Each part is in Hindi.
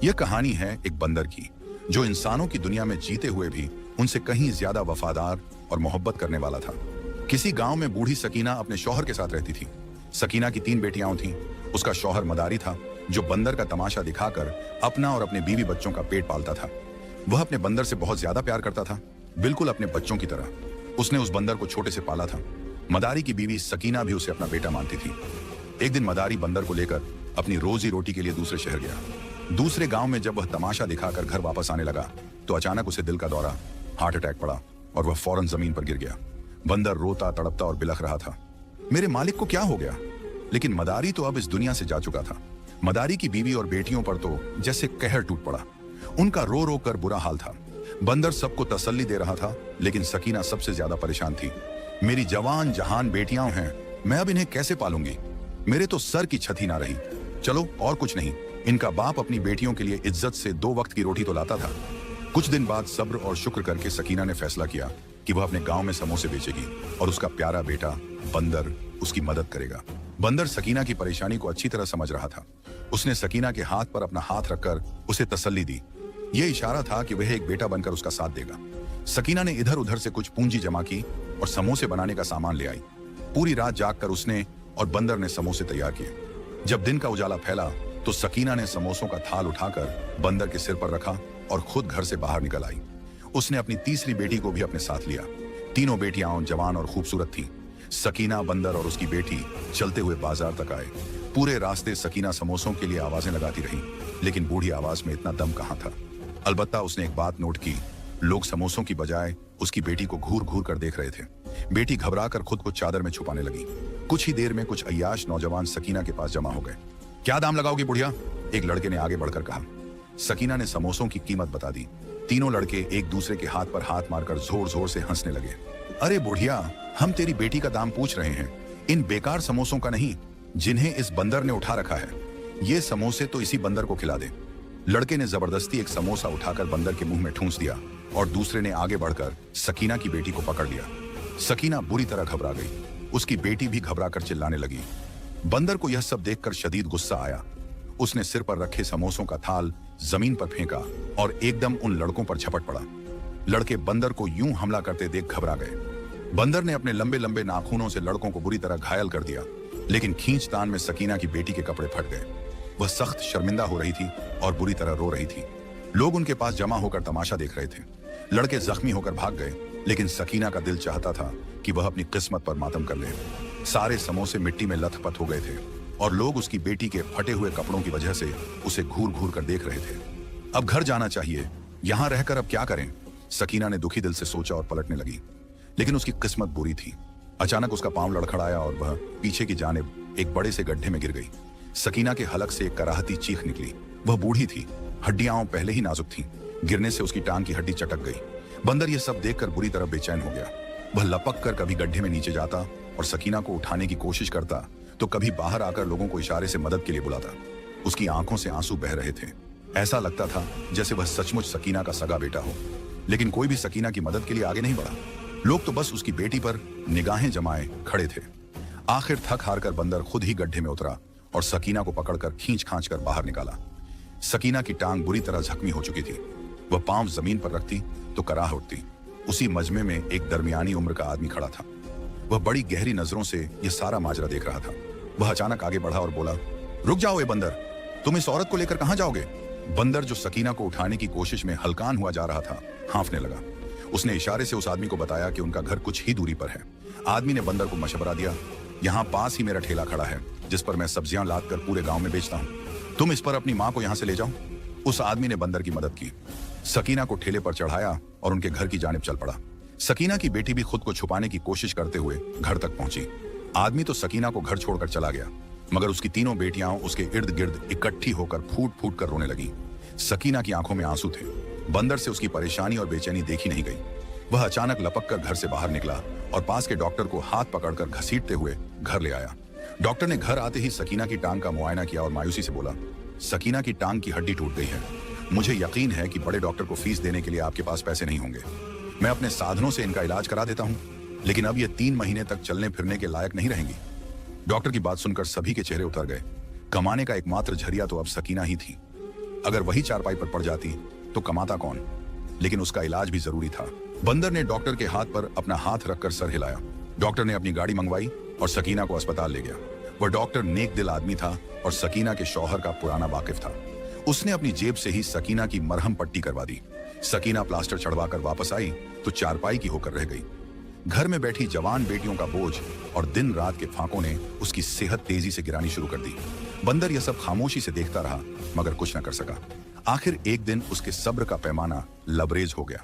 यह कहानी है एक बंदर की, जो इंसानों की दुनिया में जीते हुए भी उनसे कहीं ज्यादा वफादार और मोहब्बत करने वाला था। किसी गांव में बूढ़ी सकीना अपने शौहर के साथ रहती थी। सकीना की 3 बेटियां थीं। उसका शौहर मदारी था, जो बंदर का तमाशा दिखाकर अपना और अपने बीवी बच्चों का पेट पालता था। वह अपने बंदर से बहुत ज्यादा प्यार करता था, बिल्कुल अपने बच्चों की तरह। उसने उस बंदर को छोटे से पाला था। मदारी की बीवी सकीना भी उसे अपना बेटा मानती थी। एक दिन मदारी बंदर को लेकर अपनी रोजी रोटी के लिए दूसरे शहर गया। दूसरे गांव में जब वह तमाशा दिखाकर घर वापस आने लगा तो अचानक उसे दिल का दौरा, हार्ट अटैक पड़ा और वह फौरन जमीन पर गिर गया। बंदर रोता तड़पता और बिलख रहा था, मेरे मालिक को क्या हो गया? लेकिन मदारी तो अब इस दुनिया से जा चुका था। मदारी की बीवी और बेटियों पर तो जैसे कहर टूट पड़ा। उनका रो रो कर बुरा हाल था। बंदर सबको तसल्ली दे रहा था, लेकिन सकीना सबसे ज्यादा परेशान थी। मेरी जवान जहान बेटियां हैं, मैं अब इन्हें कैसे पालूंगी? मेरे तो सर की छत ही ना रही। चलो और कुछ नहीं, इनका बाप अपनी बेटियों के लिए इज्जत से 2 वक्त की रोटी तो लाता था। कुछ दिन बाद सब्र और शुक्र करके सकीना ने फैसला किया कि वह अपने गांव में समोसे बेचेगी और उसका प्यारा बेटा बंदर उसकी मदद करेगा। बंदर सकीना की परेशानी को अच्छी तरह समझ रहा था। उसने सकीना के हाथ पर अपना हाथ रखकर उसे तसल्ली दी। यह इशारा था कि वह एक बेटा बनकर उसका साथ देगा। सकीना ने इधर उधर से कुछ पूंजी जमा की और समोसे बनाने का सामान ले आई। पूरी रात जागकर उसने और बंदर ने समोसे तैयार किए। जब दिन का उजाला फैला तो सकीना ने समोसों का थाल उठाकर बंदर के सिर पर रखा और खुद घर से बाहर निकल आई। उसने अपनी तीसरी बेटी को भी अपने साथ लिया। तीनों बेटियां जवान और खूबसूरत थीं। सकीना, बंदर और उसकी बेटी चलते हुए बाजार तक आए। पूरे रास्ते सकीना समोसों के लिए आवाजें लगाती रही, लेकिन बूढ़ी आवाज में इतना दम कहां था। अलबत्ता उसने एक बात नोट की, लोग समोसों की बजाय उसकी बेटी को घूर घूर कर देख रहे थे। बेटी घबराकर खुद को चादर में छुपाने लगी। कुछ ही देर में कुछ अय्याश नौजवान सकीना के पास जमा हो गए। क्या दाम लगाओगी बुढ़िया? एक लड़के ने आगे बढ़कर कहा। सकीना ने समोसों की कीमत बता दी। तीनों लड़के एक दूसरे के हाथ पर हाथ मारकर जोर जोर से हंसने लगे। अरे बुढ़िया, हम तेरी बेटी का दाम पूछ रहे हैं, इन बेकार समोसों का नहीं, जिन्हें इस बंदर ने उठा रखा है। ये समोसे तो इसी बंदर को खिला दे। लड़के ने जबरदस्ती एक समोसा उठाकर बंदर के मुंह में ठूंस दिया और दूसरे ने आगे बढ़कर सकीना की बेटी को पकड़ लिया। सकीना बुरी तरह घबरा गई। उसकी बेटी भी घबराकर चिल्लाने लगी। बंदर को यह सब देखकर शदीद गुस्सा आया। उसने सिर पर रखे समोसों का थाल जमीन पर फेंका और एकदम उन लड़कों पर झपट पड़ा। लड़के बंदर को यूं हमला करते देख घबरा गए। बंदर ने अपने लंबे लंबे नाखूनों से लड़कों को बुरी तरह घायल कर दिया, लेकिन खींचतान में सकीना की बेटी के कपड़े फट गए। वह सख्त शर्मिंदा हो रही थी और बुरी तरह रो रही थी। लोग उनके पास जमा होकर तमाशा देख रहे थे। लड़के जख्मी होकर भाग गए, लेकिन सकीना का दिल चाहता था कि वह अपनी किस्मत पर मातम कर ले। सारे समोसे मिट्टी में लथपथ हो गए थे और लोग उसकी बेटी के फटे हुए कपड़ों की वजह से उसे घूर घूर कर देख रहे थे। अब घर जाना चाहिए, यहां रहकर अब क्या करें? सकीना ने दुखी दिल से सोचा और पलटने लगी, लेकिन उसकी किस्मत बुरी थी। अचानक उसका पांव लड़खड़ाया और वह पीछे की जानिब एक बड़े से गड्ढे में गिर गई। सकीना के हलक से एक कराहती चीख निकली। वह बूढ़ी थी, हड्डियां पहले ही नाजुक थीं। गिरने से उसकी टांग की हड्डी चटक गई। बंदर यह सब देखकर बुरी तरह बेचैन हो गया। वह लपक कर कभी गड्ढे में नीचे जाता और सकीना को उठाने की कोशिश करता, तो कभी बाहर आकर लोगों को इशारे से मदद के लिए बुलाता। उसकी आंखों से आंसू बह रहे थे। ऐसा लगता था जैसे वह सचमुच सकीना का सगा बेटा हो, लेकिन कोई भी सकीना की मदद के लिए आगे नहीं बढ़ा। लोग तो बस उसकी बेटी पर निगाहें जमाए खड़े थे। आखिर थक हार कर बंदर खुद ही गड्ढे में उतरा और सकीना को पकड़कर खींच खांच कर बाहर निकाला। सकीना की टांग बुरी तरह जख्मी हो चुकी थी। वह पांव जमीन पर रखती तो कराह उठती। उसी मजमे में एक दरमियानी उम्र का आदमी खड़ा था। वह बड़ी गहरी नजरों से यह सारा माजरा देख रहा था। वह अचानक आगे बढ़ा और बोला, रुक जाओ ए बंदर, तुम इस औरत को लेकर कहां जाओगे? बंदर, जो सकीना को उठाने की कोशिश में हलकान हुआ जा रहा था, हांफने लगा। उसने इशारे से उस आदमी को बताया कि उनका घर कुछ ही दूरी पर है। आदमी ने बंदर को मशवरा दिया, यहाँ पास ही मेरा ठेला खड़ा है, जिस पर मैं सब्जियां लाद कर पूरे गांव में बेचता हूँ। तुम इस पर अपनी माँ को यहाँ से ले जाओ। उस आदमी ने बंदर की मदद की। सकीना को ठेले पर चढ़ाया और उनके घर की जानिब चल पड़ा। सकीना की बेटी भी खुद को छुपाने की कोशिश करते हुए घर तक पहुंची। आदमी तो सकीना को घर छोड़कर चला गया, मगर उसकी तीनों बेटियां उसके इर्द गिर्द इकट्ठी होकर फूट फूट कर रोने लगी। सकीना की आंखों में आंसू थे। बंदर से उसकी परेशानी और बेचैनी देखी नहीं गई। वह अचानक लपक कर घर से बाहर निकला और पास के डॉक्टर को हाथ पकड़कर घसीटते हुए घर ले आया। डॉक्टर ने घर आते ही सकीना की टांग का मुआयना किया और मायूसी से बोला, सकीना की टांग की हड्डी टूट गई है। मुझे यकीन है कि बड़े डॉक्टर को फीस देने के लिए आपके पास पैसे नहीं होंगे। मैं अपने साधनों से इनका इलाज करा देता हूं, लेकिन अब ये 3 महीने तक चलने फिरने के लायक नहीं रहेंगी। डॉक्टर की बात सुनकर सभी के चेहरे उतर गए। कमाने का एकमात्र जरिया तो अब सकीना ही थी। अगर वही चारपाई पर पड़ जाती तो कमाता कौन? लेकिन उसका इलाज भी जरूरी था। बंदर ने डॉक्टर के हाथ पर अपना हाथ रखकर सर हिलाया। डॉक्टर ने अपनी गाड़ी मंगवाई और सकीना को अस्पताल ले गया। वह डॉक्टर नेक दिल आदमी था और सकीना के शौहर का पुराना वाकिफ था। उसने अपनी जेब से ही सकीना की मरहम पट्टी करवा दी। सकीना प्लास्टर चढ़वाकर वापस आई तो चारपाई की होकर रह गई। घर में बैठी जवान बेटियों का बोझ और दिन रात के फांकों ने उसकी सेहत तेजी से गिरानी शुरू कर दी। बंदर यह सब खामोशी से देखता रहा मगर कुछ न कर सका। आखिर एक दिन उसके सब्र का पैमाना लबरेज हो गया।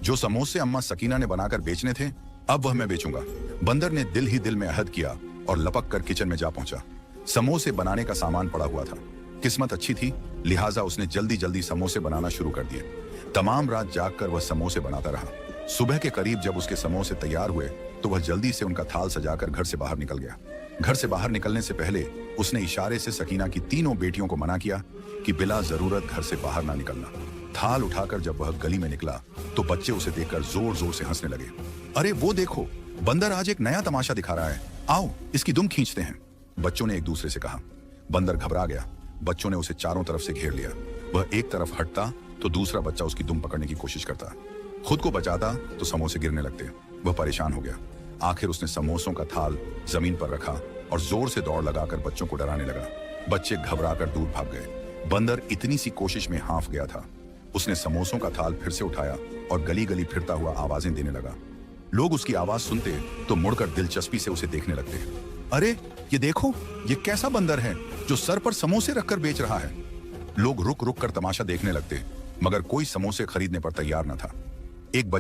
जो समोसे अम्मा सकीना ने बनाकर बेचने थे अब वह मैं बेचूंगा। बंदर ने दिल ही दिल में अहद किया और लपक कर किचन में जा पहुंचा। समोसे बनाने का सामान पड़ा हुआ था। किस्मत अच्छी थी लिहाजा उसने जल्दी जल्दी समोसे बनाना शुरू कर दिए। तमाम रात जागकर वह समोसे बनाता रहा। सुबह के करीब जब उसके समोसे तैयार हुए तो वह जल्दी से उनका थाल सजाकर घर से बाहर निकल गया। घर से बाहर निकलने से पहले उसने इशारे से सकीना की तीनों बेटियों को मना किया कि बिला जरूरत घर से बाहर ना निकलना। थाल उठाकर जब वह गली में निकला तो बच्चे उसे देखकर जोर जोर से हंसने लगे। अरे वो देखो, बंदर आज एक नया तमाशा दिखा रहा है, आओ इसकी दुम खींचते हैं, बच्चों ने एक दूसरे से कहा। बंदर घबरा गया। बच्चों ने उसे चारों तरफ से घेर लिया। वह एक तरफ हटता तो दूसरा बच्चा उसकी दुम पकड़ने की कोशिश करता। खुद को बचाता तो समोसे गिरने लगते। वह परेशान हो गया। आखिर उसने समोसों का थाल जमीन पर रखा और जोर से दौड़ लगाकर बच्चों को डराने लगा। बच्चे घबराकर दूर भाग गए। बंदर इतनी सी कोशिश में हांफ गया था। उसने समोसों का थाल फिर से उठाया और गली गली फिरता हुआ आवाजें देने लगा। लोग उसकी आवाज सुनते तो मुड़कर दिलचस्पी से उसे देखने लगते। अरे ये देखो, ये कैसा बंदर है जो सर पर समोसे रखकर बेच रहा है। लोग रुक रुक कर तमाशा देखने लगते मगर कोई समोसे खरीदने पर तैयार न था। एक